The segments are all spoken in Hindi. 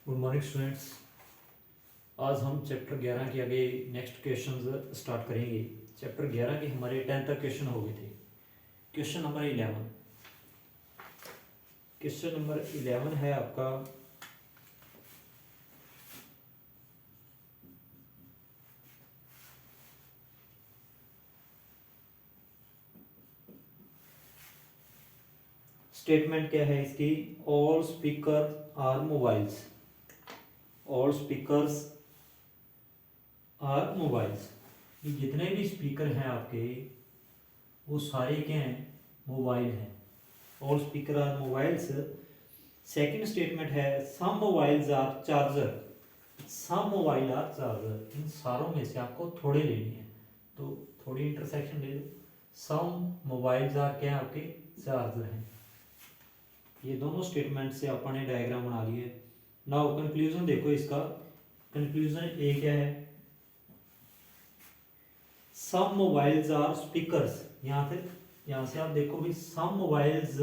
Good morning students. आज हम चैप्टर 11 के आगे नेक्स्ट क्वेश्चन स्टार्ट करेंगे। चैप्टर 11 के हमारे 10 तक क्वेश्चन हो गए थे। क्वेश्चन नंबर 11, क्वेश्चन नंबर 11 है आपका स्टेटमेंट क्या है इसकी, all speaker are mobiles, all speakers are mobiles. ये जितने भी स्पीकर हैं आपके वो सारे क्या हैं, मोबाइल हैं। All speaker are mobiles. Second statement है some mobiles are charger, some mobile are charger. इन सारों में से आपको थोड़े लेने हैं, तो थोड़ी इंटरसेक्शन ले लो। सम मोबाइल्स आर क्या है आपके, चार्जर हैं। ये दोनों स्टेटमेंट से अपने डायग्राम बना लिए। नाउ कंक्लूजन देखो इसका। कंक्लूजन ए क्या है, सम मोबाइल्स आर स्पीकर्स। यहाँ से आप देखो भी सम मोबाइल्स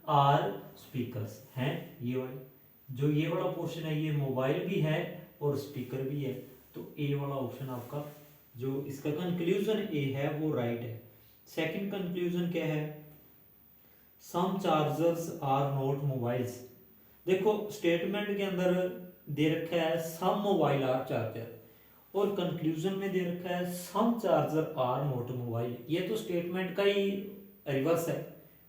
आर स्पीकर्स हैं। ये वाले जो ये वाला पोर्शन है ये मोबाइल भी है और स्पीकर भी है, तो ए वाला ऑप्शन आपका जो इसका कंक्लूजन ए है वो राइट है। सेकंड कंक्लूजन क्या है, सम चार्जर्स आर नॉट मोबाइल्स। देखो स्टेटमेंट के अंदर दे रखा है सम मोबाइल आर चार्जर और कंक्लूजन में दे रखा है सम चार्जर आर नॉट मोबाइल। ये तो स्टेटमेंट का ही रिवर्स है,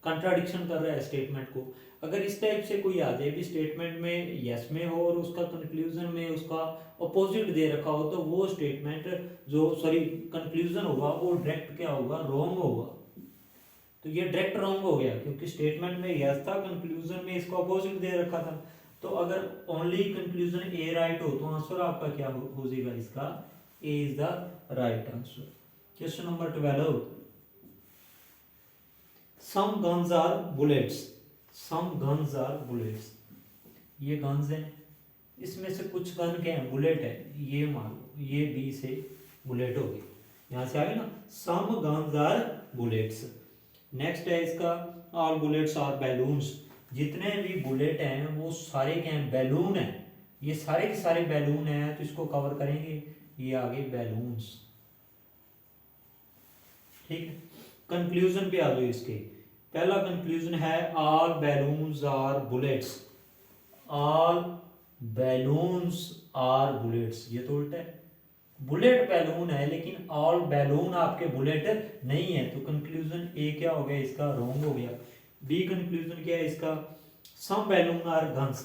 कंट्राडिक्शन कर रहा है स्टेटमेंट को। अगर इस टाइप से कोई आ जाए भी स्टेटमेंट में यस में हो और उसका कंक्लूजन में उसका अपोजिट दे रखा हो, तो वो स्टेटमेंट जो सॉरी कंक्लूजन होगा वो डायरेक्ट क्या होगा, रॉन्ग होगा। तो ये डायरेक्ट रॉन्ग हो गया क्योंकि स्टेटमेंट में यस था, कंक्लूजन में इसको अपोजिट दे रखा था। तो अगर ओनली कंक्लूजन ए राइट हो तो आंसर आपका क्या हो जाएगा, इसका a is the right answer. Question number 12, some guns are bullets, some guns are bullets. ये गन्स हैं, इसमें से कुछ गन क्या है, बुलेट है। ये मान लो ये बी से बुलेट हो गई, यहां से आ गई ना, सम गन्स आर बुलेट्स। नेक्स्ट है इसका ऑल बुलेट्स आर बैलून्स। जितने भी बुलेट हैं वो सारे क्या हैं, बैलून हैं। ये सारे के सारे बैलून हैं, तो इसको कवर करेंगे, ये आगे बैलून्स। ठीक है, कंक्लूजन पे आ जाओ इसके। पहला कंक्लूजन है all balloons are bullets, all balloons are bullets. ये तो उल्टा है, बुलेट बैलून है लेकिन ऑल बैलून आपके बुलेट नहीं है, तो कंक्लूजन ए क्या हो गया, इसका रॉन्ग हो गया। बी कंक्लूजन क्या है इसका, some balloon are guns,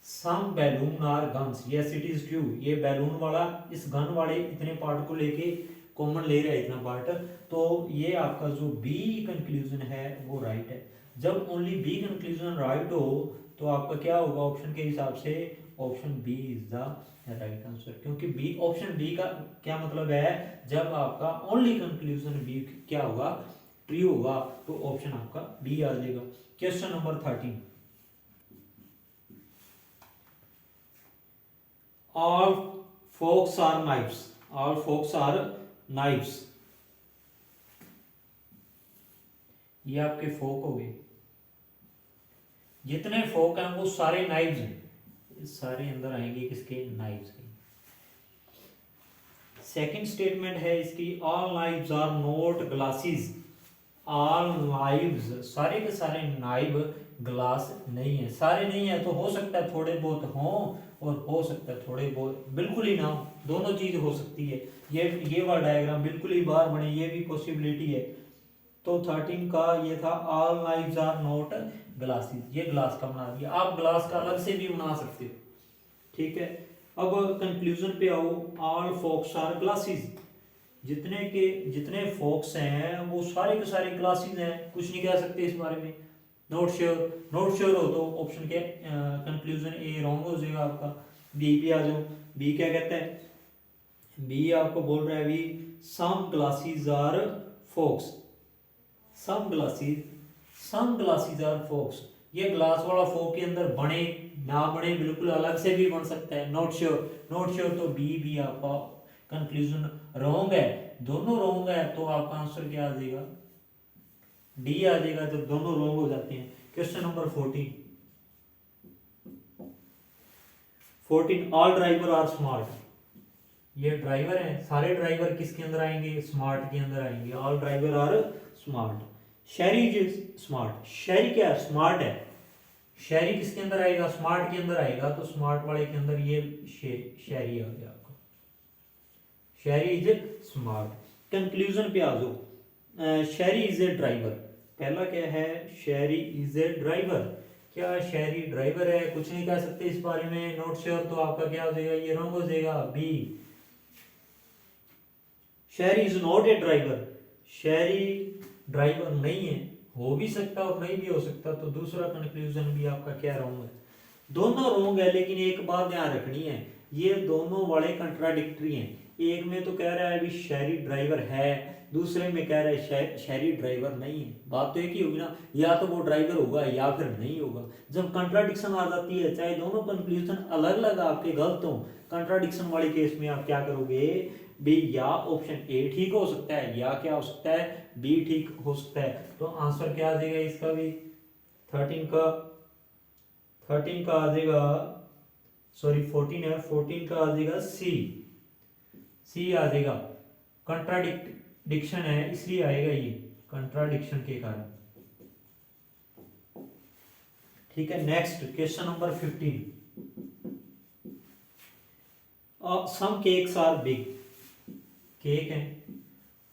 some balloon are guns. Yes it is true, ये बैलून वाला इस गन वाले इतने पार्ट को लेके कॉमन ले रहा है इतना पार्ट, तो ये आपका जो बी कंक्लूजन है वो राइट है। जब ओनली बी कंक्लूजन राइट हो तो आपका क्या होगा, ऑप्शन के हिसाब से option b is the right answer. क्योंकि बी ऑप्शन बी का क्या मतलब है, जब आपका ओनली कंक्लूजन बी क्या होगा, ट्रू होगा, तो ऑप्शन आपका बी आ जाएगा। Question number 13, all forks are knives, all forks are knives. ये आपके फोक हो गए, जितने फोक हैं वो सारे नाइफ्स हैं, सारे अंदर आएंगे किसके, नाइफ्स के। सेकंड स्टेटमेंट है इसकी all knives are not glasses, all knives सारे के सारे नाइव ग्लास नहीं है। सारे नहीं है तो हो सकता है थोड़े बहुत हों और हो सकता है थोड़े बहुत बिल्कुल ही ना हो, दोनों चीज हो सकती है। ये वाला डायग्राम बिल्कुल ही बाहर बने, ये भी पॉसिबिलिटी है। तो 13 का ये था all knives are not glasses, ये ग्लास का बना दिया। आप ग्लास का अलग से भी बना सकते हो, ठीक है। अब कंक्लूजन पे आओ, ऑल फोक्स आर ग्लासेस। जितने फोक्स हैं वो सारे के सारे ग्लासेस हैं, कुछ नहीं कह सकते इस बारे में। नॉट श्योर, नॉट श्योर हो तो ऑप्शन के कंक्लूजन ए रॉन्ग हो जाएगा आपका। बी पे आ जाओ, बी क्या कहता है, बी आपको बोल रहा है भी some glasses are forks, some glasses are forks. ये ग्लास वाला फोक के अंदर बने ना बने, बिल्कुल अलग से भी बन सकता है। नॉट श्योर, नॉट श्योर तो बी भी आपका कंक्लूजन रॉन्ग है, दोनों रॉन्ग है, तो आपका आंसर क्या आ जाएगा, डी आ जाएगा, जब दोनों रॉन्ग हो जाते हैं। Question number 14, 14 all driver are smart, ये ड्राइवर हैं, सारे ड्राइवर किसके अंदर आएंगे, स्मार्ट के अंदर आएंगे, ऑल ड्राइवर आर स्मार्ट। शहरी इज स्मार्ट, शहरी क्या है, स्मार्ट है, शहरी किसके अंदर आएगा, स्मार्ट के अंदर आएगा, तो स्मार्ट वाले के अंदर ये शहरी आ गया आपका, शहरी इज स्मार्ट। कंक्लूजन पे आ जाओ, शहरी इज ए ड्राइवर, पहला क्या है, शहरी इज ए ड्राइवर, क्या शहरी ड्राइवर है, कुछ नहीं कह सकते इस बारे में, नॉट श्योर, तो आपका क्या हो जाएगा, ये रॉन्ग हो जाएगा, बी। शहरी इज नॉट ए ड्राइवर, शहरी ड्राइवर नहीं है, हो भी सकता और नहीं भी हो सकता, तो दूसरा कंक्लूजन भी आपका क्या रॉन्ग है, दोनों रॉन्ग है, लेकिन एक बात ध्यान रखनी है, ये दोनों वाले कंट्राडिक्टरी हैं, एक में तो कह रहा है अभी शहरी ड्राइवर है, दूसरे में कह रहा है शहरी ड्राइवर नहीं है, बात तो एक ही होगी ना, या तो वो ड्राइवर होगा या फिर नहीं होगा। जब कंट्राडिक्शन आ जाती है, चाहे दोनों कंक्लूजन अलग अलग आपके गलत हो, कंट्राडिक्शन वाले केस में आप क्या करोगे, बी या ऑप्शन ए ठीक हो सकता है, या क्या हो सकता है, बी ठीक हो सकता है, तो आंसर क्या आ जाएगा इसका भी, 13 का आ जाएगा, सॉरी 14 है, 14 का आ जाएगा सी आ जाएगा, कंट्राडिक्शन है इसलिए आएगा ये, कंट्राडिक्शन के कारण। ठीक है, next question number 15, some cakes are big, cake हैं,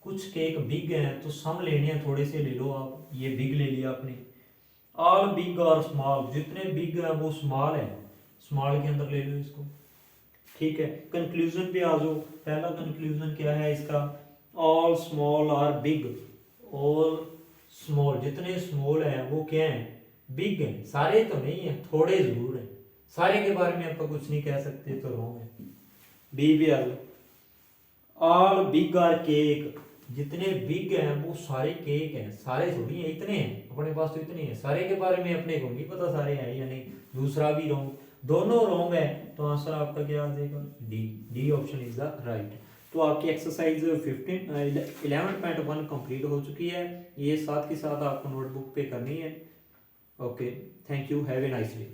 कुछ केक बिग हैं, तो सम लेने हैं, थोड़े से ले लो आप, ये बिग ले लिया आपने, ऑल बिग और स्मॉल, जितने बिग हैं वो स्मॉल है, स्मॉल के अंदर ले लो इसको। ठीक है, कंक्लूजन पे आ जाओ, पहला कंक्लूजन क्या है इसका, all small are big, all small, जितने स्मॉल हैं वो क्या हैं, बिग हैं, सारे तो नहीं है, थोड़े जरूर हैं, सारे के बारे में आप कुछ नहीं कह सकते, तो रॉन्ग है, बी भी आ जाओ, ऑल बिग आर केक, जितने बिग हैं वो सारे केक हैं, सारे थोड़ी हैं, इतने हैं, अपने पास तो इतने हैं, सारे के बारे में अपने को नहीं पता सारे हैं या नहीं, दूसरा भी रॉन्ग, दोनों रॉन्ग है, तो आंसर आपका क्या आ जाएगा, D option is the right. तो आपकी एक्सरसाइज 11.1 कंप्लीट हो चुकी है, ये साथ के साथ आपको नोटबुक पे करनी है। Okay, thank you, have a nice day.